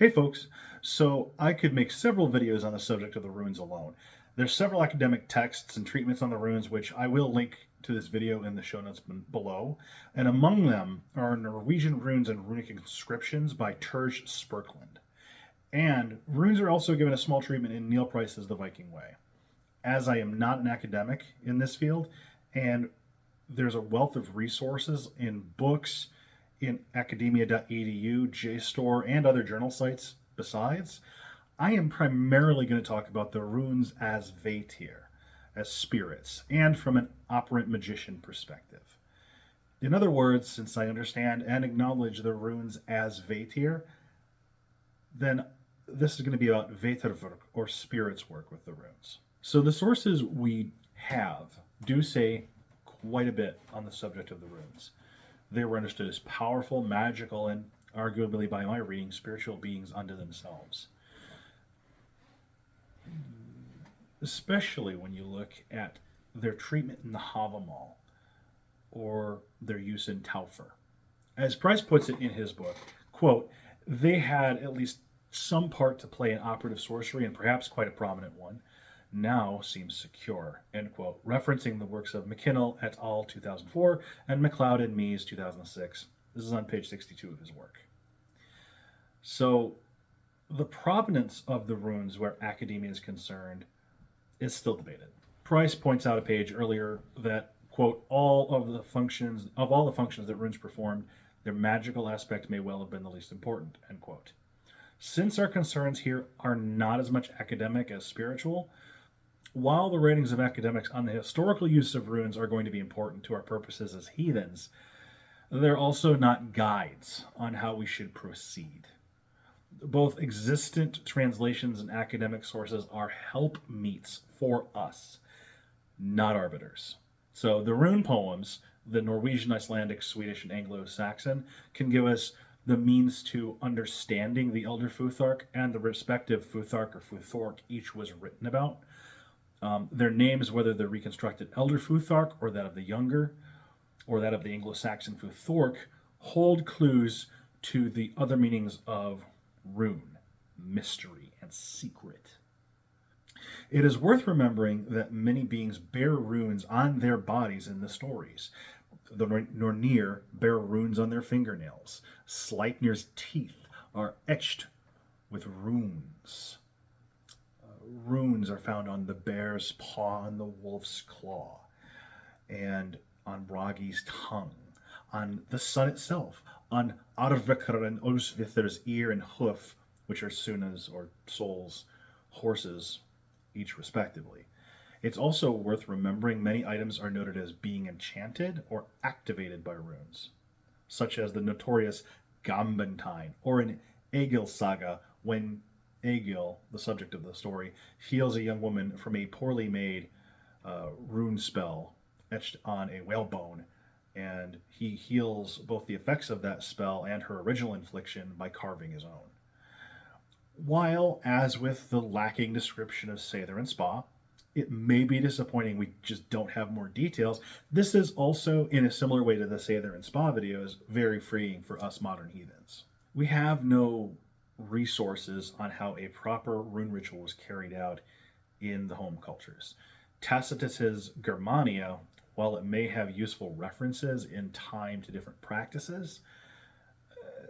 Hey folks, so I could make several videos on the subject of the runes alone. There's several academic texts and treatments on the runes, which I will link to this video in the show notes below. And among them are Norwegian runes and runic inscriptions by Terje Spurkland. And runes are also given a small treatment in Neil Price's The Viking Way. As I am not an academic in this field, and there's a wealth of resources in books, in academia.edu, JSTOR, and other journal sites besides, I am primarily going to talk about the runes as Vatir, as spirits, and from an operant magician perspective. In other words, since I understand and acknowledge the runes as Vatir, then this is going to be about Vatirwork, or spirits work with the runes. So the sources we have do say quite a bit on the subject of the runes. They were understood as powerful, magical, and arguably, by my reading, spiritual beings unto themselves. Especially when you look at their treatment in the Havamal, or their use in Taufer. As Price puts it in his book, quote, they had at least some part to play in operative sorcery, and perhaps quite a prominent one, now seems secure, end quote, referencing the works of McKinnell et al. 2004 and MacLeod and Mies 2006. This is on page 62 of his work. So the provenance of the runes where academia is concerned is still debated. Price points out a page earlier that, quote, all the functions that runes performed, their magical aspect may well have been the least important, end quote. Since our concerns here are not as much academic as spiritual, while the writings of academics on the historical use of runes are going to be important to our purposes as heathens, they're also not guides on how we should proceed. Both existent translations and academic sources are helpmeets for us, not arbiters. So the rune poems, the Norwegian, Icelandic, Swedish, and Anglo-Saxon, can give us the means to understanding the Elder Futhark and the respective Futhark or Futhork each was written about. Their names, whether they're reconstructed Elder Futhark or that of the younger, or that of the Anglo-Saxon Futhork, hold clues to the other meanings of rune, mystery, and secret. It is worth remembering that many beings bear runes on their bodies in the stories. The Nornir bear runes on their fingernails. Sleipnir's teeth are etched with runes. Runes are found on the bear's paw and the wolf's claw, and on Bragi's tongue, on the sun itself, on Arvekr and Olsvither's ear and hoof, which are Suna's or Sol's horses, each respectively. It's also worth remembering many items are noted as being enchanted or activated by runes, such as the notorious Gambentine, or in Egil saga, when Egil, the subject of the story, heals a young woman from a poorly made rune spell etched on a whalebone, and he heals both the effects of that spell and her original infliction by carving his own. While, as with the lacking description of Sather and Spa, it may be disappointing we just don't have more details, this is also, in a similar way to the Sather and Spa videos, very freeing for us modern heathens. We have no resources on how a proper rune ritual was carried out in the home cultures. Tacitus's Germania, while it may have useful references in time to different practices,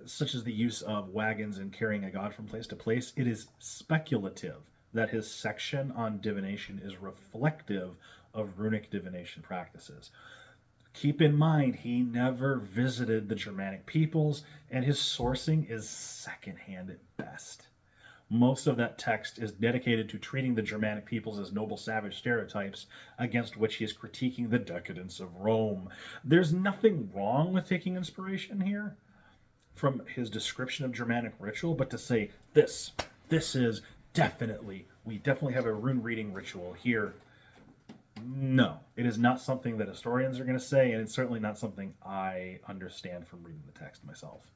such as the use of wagons and carrying a god from place to place, it is speculative that his section on divination is reflective of runic divination practices. Keep in mind, he never visited the Germanic peoples, and his sourcing is secondhand at best. Most of that text is dedicated to treating the Germanic peoples as noble savage stereotypes against which he is critiquing the decadence of Rome. There's nothing wrong with taking inspiration here from his description of Germanic ritual, but to say this is we definitely have a rune reading ritual here. No, it is not something that historians are going to say, and it's certainly not something I understand from reading the text myself.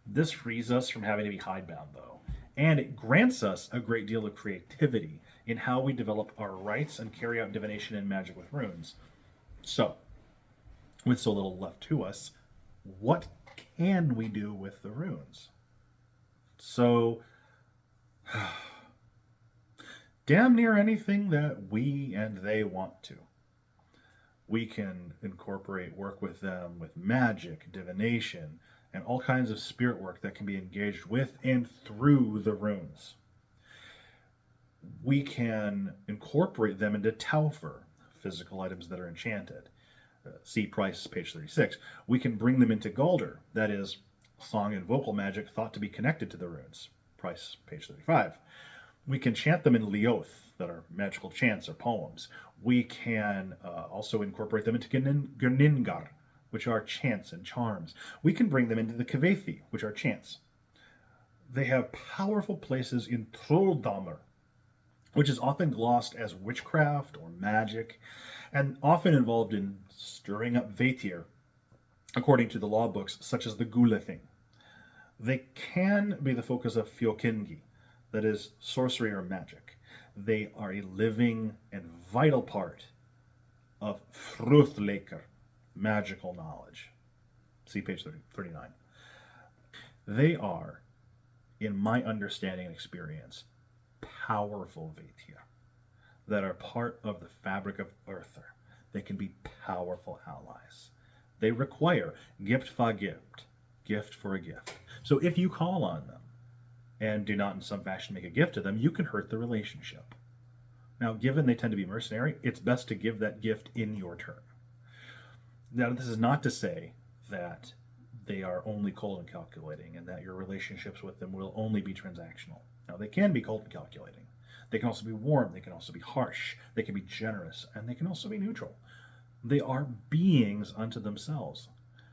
This frees us from having to be hidebound, though, and it grants us a great deal of creativity in how we develop our rites and carry out divination and magic with runes. So, with so little left to us, what can we do with the runes? So, Damn near anything that we and they want to. We can incorporate work with them with magic, divination, and all kinds of spirit work that can be engaged with and through the runes. We can incorporate them into Taufer, physical items that are enchanted. See Price, page 36. We can bring them into Galder, that is, song and vocal magic thought to be connected to the runes. Price, page 35. We can chant them in Leoth, that are magical chants or poems. We can also incorporate them into Gurningar, which are chants and charms. We can bring them into the Kvethi, which are chants. They have powerful places in Trolldamr, which is often glossed as witchcraft or magic, and often involved in stirring up Vatir, according to the law books such as the Gulathing. They can be the focus of Fjokingi, that is, sorcery or magic. They are a living and vital part of Fruthlaker, magical knowledge. See page 39. They are, in my understanding and experience, powerful Vatir that are part of the fabric of Earther. They can be powerful allies. They require gift for gift, gift for a gift. So if you call on them and do not in some fashion make a gift to them, you can hurt the relationship. Now, given they tend to be mercenary, it's best to give that gift in your turn. Now, this is not to say that they are only cold and calculating and that your relationships with them will only be transactional. Now, they can be cold and calculating. They can also be warm, they can also be harsh, they can be generous, and they can also be neutral. They are beings unto themselves.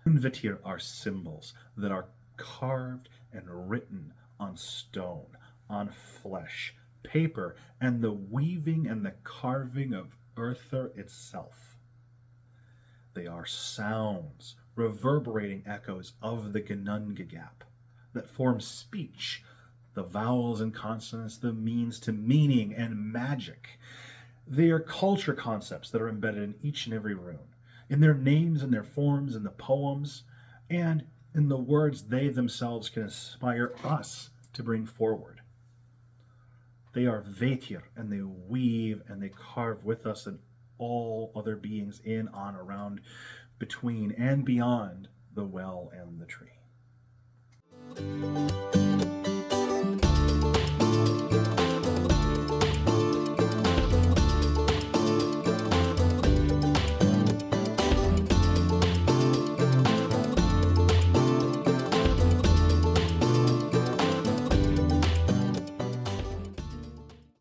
Vatir are symbols that are carved and written on stone, on flesh, paper, and the weaving and the carving of Earther itself. They are sounds, reverberating echoes of the Gnungagap that form speech, the vowels and consonants, the means to meaning and magic. They are culture concepts that are embedded in each and every rune, in their names and their forms, in the poems, and in the words they themselves can inspire us to bring forward. They are Vatir, and they weave and they carve with us and all other beings in, on, around, between, and beyond the well and the tree.